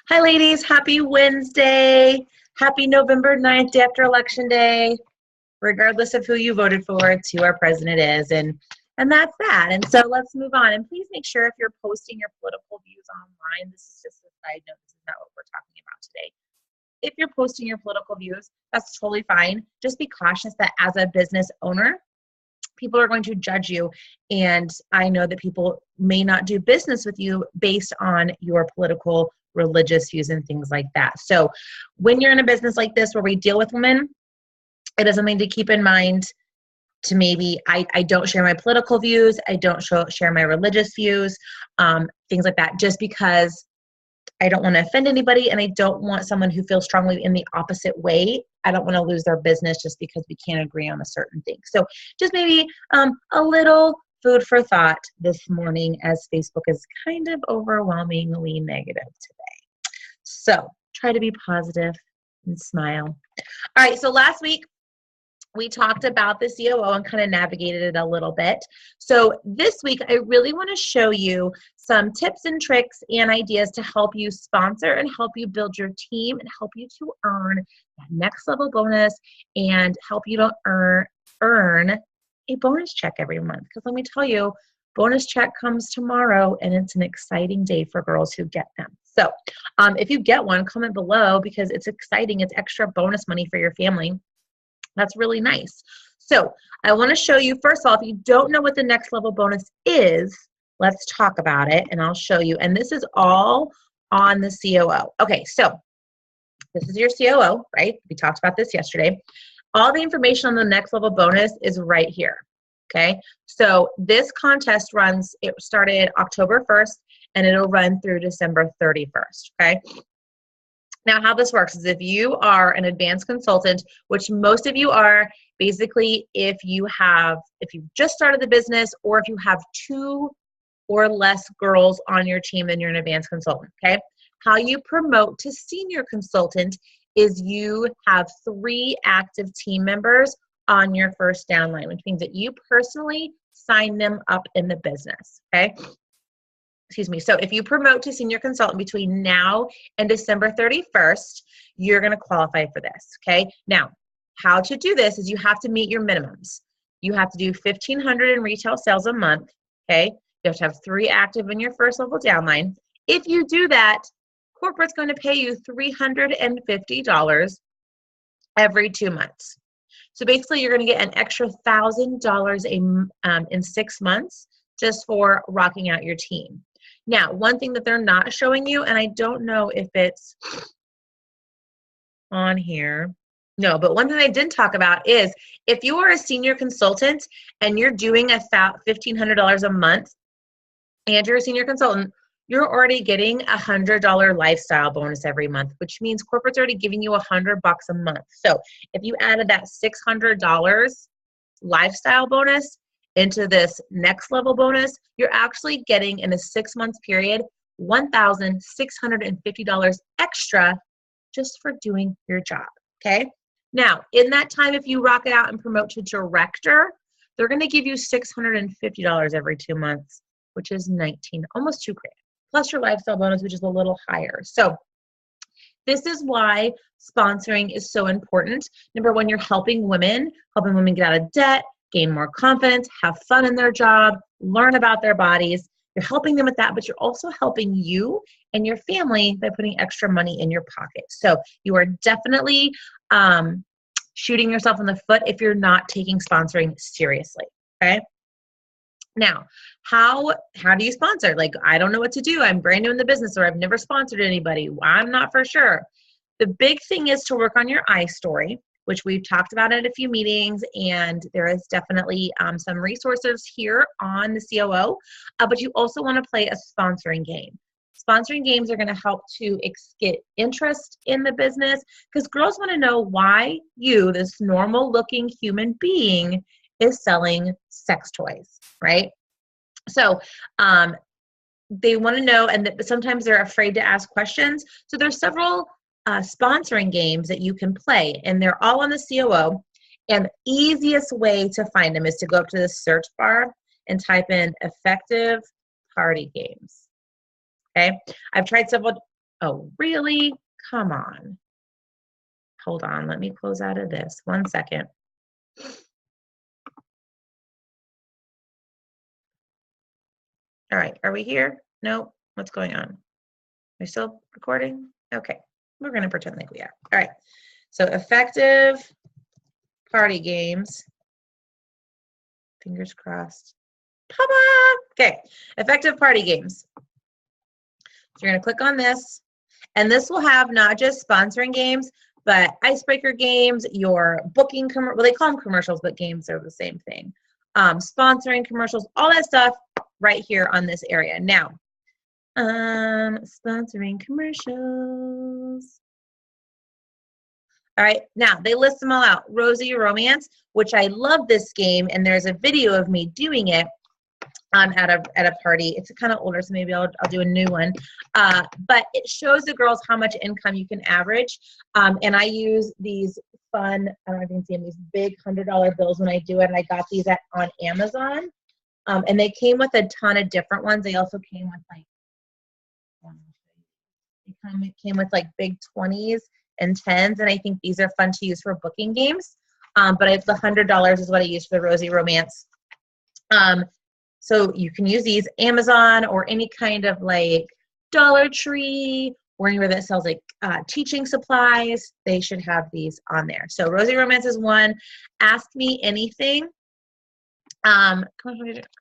Hi, ladies. Happy Wednesday. Happy November 9th, day after Election Day. Regardless of who you voted for, it's who our president is. And that's that. And so let's move on. And please make sure if you're posting your political views online, this is just a side note. This is not what we're talking about today. If you're posting your political views, that's totally fine. Just be cautious that as a business owner, people are going to judge you. And I know that people may not do business with you based on your political, religious views and things like that. So when you're in a business like this where we deal with women, it is something to keep in mind to maybe, I don't share my political views. I don't share my religious views, things like that, just because I don't want to offend anybody and I don't want someone who feels strongly in the opposite way. I don't want to lose their business just because we can't agree on a certain thing. So just maybe a little food for thought this morning as Facebook is kind of overwhelmingly negative today. So try to be positive and smile. All right, so last week we talked about the COO and kind of navigated it a little bit. So this week, I really want to show you some tips and tricks and ideas to help you sponsor and help you build your team and help you to earn that next level bonus and help you to earn a bonus check every month. Because let me tell you, bonus check comes tomorrow and it's an exciting day for girls who get them. So if you get one, comment below because it's exciting. It's extra bonus money for your family. That's really nice. So I want to show you, first of all, if you don't know what the next level bonus is, let's talk about it and I'll show you. And this is all on the COO. Okay, so this is your COO, right? We talked about this yesterday. All the information on the next level bonus is right here. Okay, so this contest runs, it started October 1st and it'll run through December 31st. Okay. Now, how this works is if you are an advanced consultant, which most of you are, basically if you've just started the business or if you have 2 or less girls on your team, then you're an advanced consultant, okay? How you promote to senior consultant is you have 3 active team members on your first downline, which means that you personally sign them up in the business, okay? Excuse me. So if you promote to senior consultant between now and December 31st, you're going to qualify for this. Okay. Now, how to do this is you have to meet your minimums. You have to do 1,500 in retail sales a month. Okay. You have to have 3 active in your first level downline. If you do that, corporate's going to pay you $350 every 2 months. So basically, you're going to get an extra $1,000 in 6 months just for rocking out your team. Now, one thing that they're not showing you, and I don't know if it's on here. No, but one thing I didn't talk about is if you are a senior consultant and you're doing $1,500 a month and you're a senior consultant, you're already getting a $100 lifestyle bonus every month, which means corporate's already giving you $100 a month. So if you added that $600 lifestyle bonus into this next level bonus, you're actually getting in a 6-month period $1,650 extra just for doing your job. Okay. Now, in that time, if you rock it out and promote to director, they're going to give you $650 every 2 months, which is almost $2,000, plus your lifestyle bonus, which is a little higher. So this is why sponsoring is so important. Number one, you're helping women get out of debt, gain more confidence, have fun in their job, learn about their bodies. You're helping them with that, but you're also helping you and your family by putting extra money in your pocket. So you are definitely shooting yourself in the foot if you're not taking sponsoring seriously, okay? Now, how do you sponsor? Like, I don't know what to do. I'm brand new in the business or I've never sponsored anybody. I'm not for sure. The big thing is to work on your iStory, which we've talked about at a few meetings, and there is definitely some resources here on the COO, but you also want to play a sponsoring game. Sponsoring games are going to help to get interest in the business because girls want to know why you, this normal looking human being, is selling sex toys, right? So they want to know, and sometimes they're afraid to ask questions. So there's several sponsoring games that you can play, and they're all on the COO. And the easiest way to find them is to go up to the search bar and type in effective party games. Okay, I've tried several. Oh, really? Come on. Hold on, let me close out of this. 1 second. All right, are we here? No, what's going on? Are we still recording? Okay, we're gonna pretend like we are. All right, so effective party games. Fingers crossed. Papa! Okay, effective party games. So you're gonna click on this, and this will have not just sponsoring games, but icebreaker games, your booking, well, they call them commercials, but games are the same thing. Sponsoring commercials, all that stuff right here on this area. Now, sponsoring commercials. All right, now they list them all out. Rosy Romance, which I love this game, and there's a video of me doing it at a party. It's kind of older, so maybe I'll do a new one. But it shows the girls how much income you can average. And I use these fun, I don't know if you can see them, these big $100 bills when I do it. And I got these on Amazon. And they came with a ton of different ones. They also came with like big 20s and 10s. And I think these are fun to use for booking games. But the $100 is what I use for the Rosy Romance. So you can use these Amazon or any kind of like Dollar Tree or anywhere that sells like teaching supplies. They should have these on there. So Rosy Romance is one. Ask Me Anything.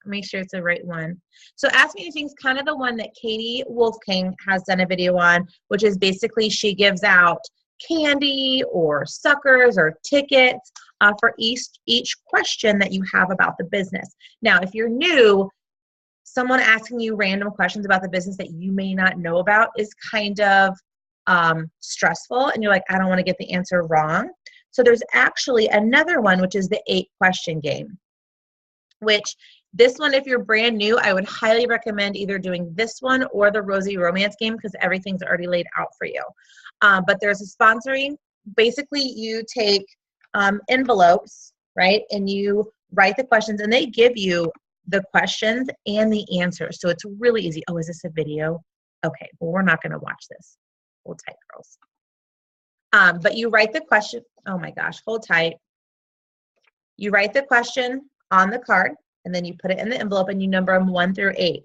Make sure it's the right one. So Ask Me Anything is kind of the one that Katie Wolfgang has done a video on, which is basically she gives out candy or suckers or tickets for each question that you have about the business. Now, if you're new, someone asking you random questions about the business that you may not know about is kind of stressful, and you're like, I don't want to get the answer wrong. So there's actually another one, which is the 8-question game, which this one, if you're brand new, I would highly recommend either doing this one or the Rosy Romance game because everything's already laid out for you. But there's a sponsoring. Basically, you take envelopes, right, and you write the questions, and they give you the questions and the answers. So it's really easy. Oh, is this a video? Okay, well, we're not going to watch this. Hold tight, girls. But you write the question. Oh my gosh, hold tight. You write the question on the card, and then you put it in the envelope, and you number them 1 through 8.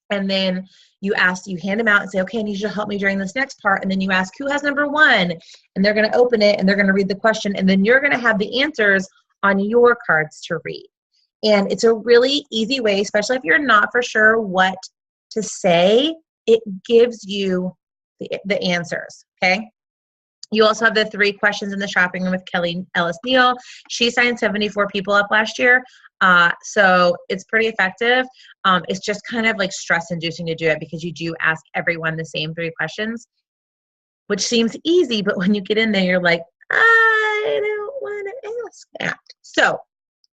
And then you hand them out and say, okay, I need you to help me during this next part. And then you ask, who has number 1? And they're going to open it, and they're going to read the question. And then you're going to have the answers on your cards to read. And it's a really easy way, especially if you're not for sure what to say, it gives you the answers, okay? You also have the 3 questions in the shopping room with Kelly Ellis Neal. She signed 74 people up last year. So it's pretty effective. It's just kind of like stress inducing to do it because you do ask everyone the same 3 questions, which seems easy, but when you get in there, you're like, I don't want to ask that. So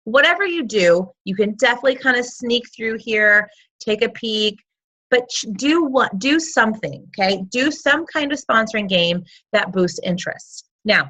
whatever you do, you can definitely kind of sneak through here, take a peek, but do something, okay? Do some kind of sponsoring game that boosts interest. Now,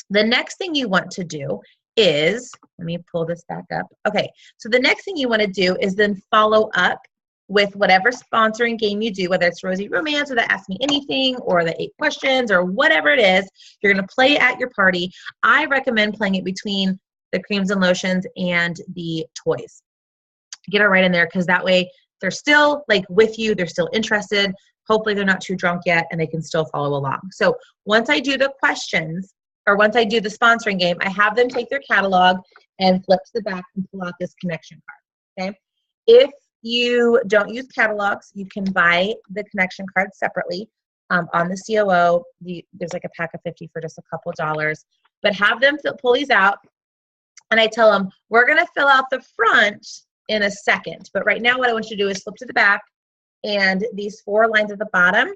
the next thing you want to do is, let me pull this back up. Okay, so the next thing you want to do is then follow up with whatever sponsoring game you do, whether it's Rosy Romance or the Ask Me Anything or the 8 questions or whatever it is, you're going to play at your party. I recommend playing it between the creams and lotions and the toys. Get it right in there because that way they're still like with you, they're still interested. Hopefully they're not too drunk yet and they can still follow along. So once I do the questions, or once I do the sponsoring game, I have them take their catalog and flip to the back and pull out this connection card, okay? If you don't use catalogs, you can buy the connection card separately on the COO. There's like a pack of 50 for just a couple dollars, but have them pull these out. And I tell them, we're going to fill out the front in a second. But right now what I want you to do is flip to the back, and these 4 lines at the bottom,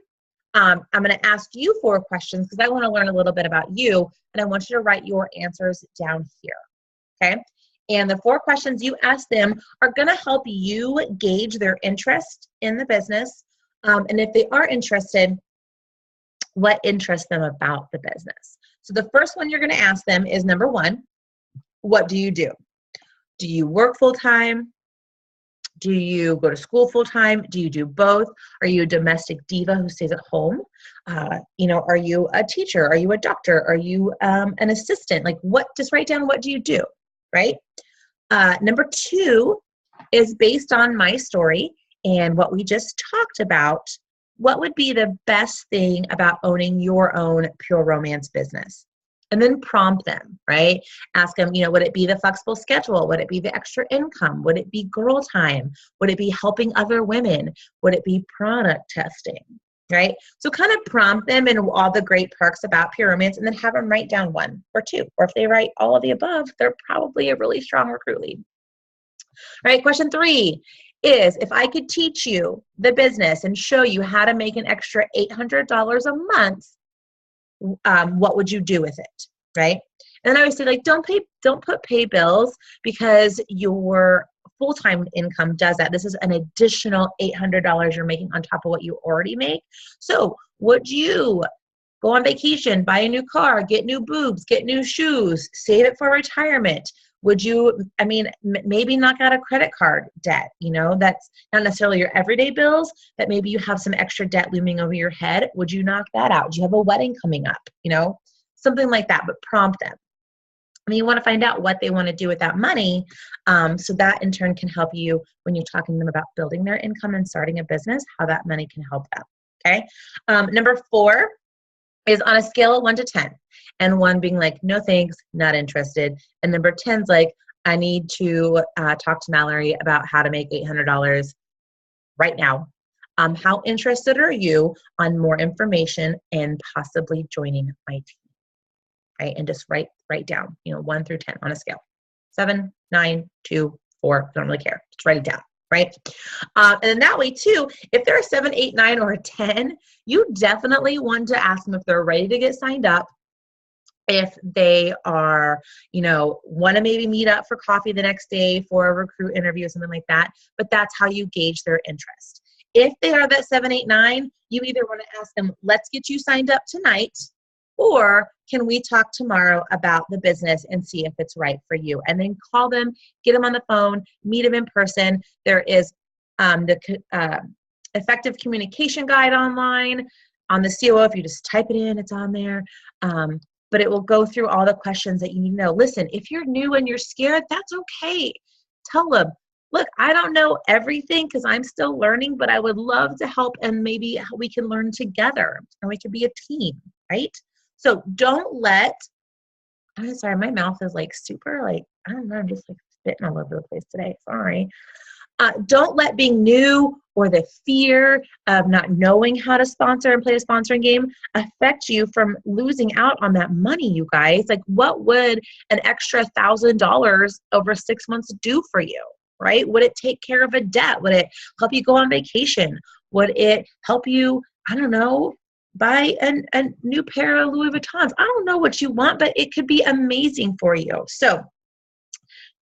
I'm going to ask you 4 questions because I want to learn a little bit about you, and I want you to write your answers down here, okay? And the 4 questions you ask them are going to help you gauge their interest in the business. And if they are interested, what interests them about the business. So the first one you're going to ask them is, number 1, what do you do? Do you work full-time? Do you go to school full time? Do you do both? Are you a domestic diva who stays at home? Are you a teacher? Are you a doctor? Are you an assistant? Like just write down, what do you do, right? Number 2 is based on my story and what we just talked about. What would be the best thing about owning your own Pure Romance business? And then prompt them, right? Ask them, would it be the flexible schedule? Would it be the extra income? Would it be girl time? Would it be helping other women? Would it be product testing, right? So kind of prompt them in all the great perks about Pure Romance, and then have them write down 1 or 2. Or if they write all of the above, they're probably a really strong recruit lead. All right, question 3 is, if I could teach you the business and show you how to make an extra $800 a month, what would you do with it, right? And then I always say, like, don't put pay bills, because your full-time income does that. This is an additional $800 you're making on top of what you already make. So would you go on vacation, buy a new car, get new boobs, get new shoes, save it for retirement? Would you, maybe knock out a credit card debt, that's not necessarily your everyday bills, but maybe you have some extra debt looming over your head. Would you knock that out? Do you have a wedding coming up? Something like that, but prompt them. And you want to find out what they want to do with that money, so that in turn can help you when you're talking to them about building their income and starting a business, how that money can help them, okay? Number 4 is on a scale of 1 to 10, and 1 being like, no thanks, not interested, and number 10's like, I need to talk to Mallory about how to make $800 right now. How interested are you on more information and possibly joining my team? Right, and just write down, 1 through 10 on a scale. 7, 9, 2, 4. Don't really care. Just write it down. Right? And then that way too, if they're a 7, 8, 9, or a 10, you definitely want to ask them if they're ready to get signed up. If they are, want to maybe meet up for coffee the next day for a recruit interview or something like that. But that's how you gauge their interest. If they are that 7, 8, 9, you either want to ask them, let's get you signed up tonight, or can we talk tomorrow about the business and see if it's right for you? And then call them, get them on the phone, meet them in person. There is the effective communication guide online on the COO. If you just type it in, it's on there. But it will go through all the questions that you need to know. Listen, if you're new and you're scared, that's okay. Tell them, look, I don't know everything because I'm still learning, but I would love to help, and maybe we can learn together, and we can be a team, right? So don't let, I'm sorry, my mouth is like super, like, I don't know, I'm just like spitting all over the place today. Sorry. Don't let being new or the fear of not knowing how to sponsor and play a sponsoring game affect you from losing out on that money, you guys. Like, what would an extra $1,000 over 6 months do for you, right? Would it take care of a debt? Would it help you go on vacation? Would it help you, I don't know, buy a new pair of Louis Vuittons? I don't know what you want, but it could be amazing for you. So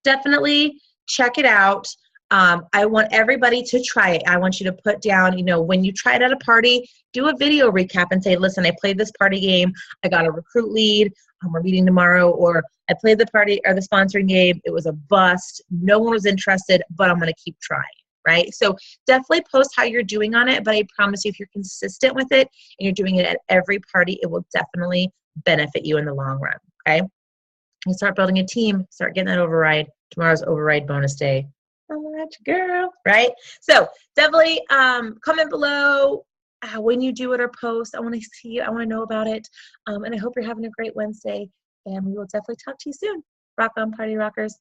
definitely check it out. I want everybody to try it. I want you to put down, when you try it at a party, do a video recap and say, listen, I played this party game. I got a recruit lead. We're meeting tomorrow. Or I played the party or the sponsoring game. It was a bust. No one was interested, but I'm going to keep trying. Right? So definitely post how you're doing on it. But I promise you, if you're consistent with it and you're doing it at every party, it will definitely benefit you in the long run. Okay? You start building a team, start getting that override. Tomorrow's override bonus day. Oh, that's your girl, right? So definitely comment below when you do it or post. I want to see you. I want to know about it. And I hope you're having a great Wednesday. And we will definitely talk to you soon. Rock on, party rockers.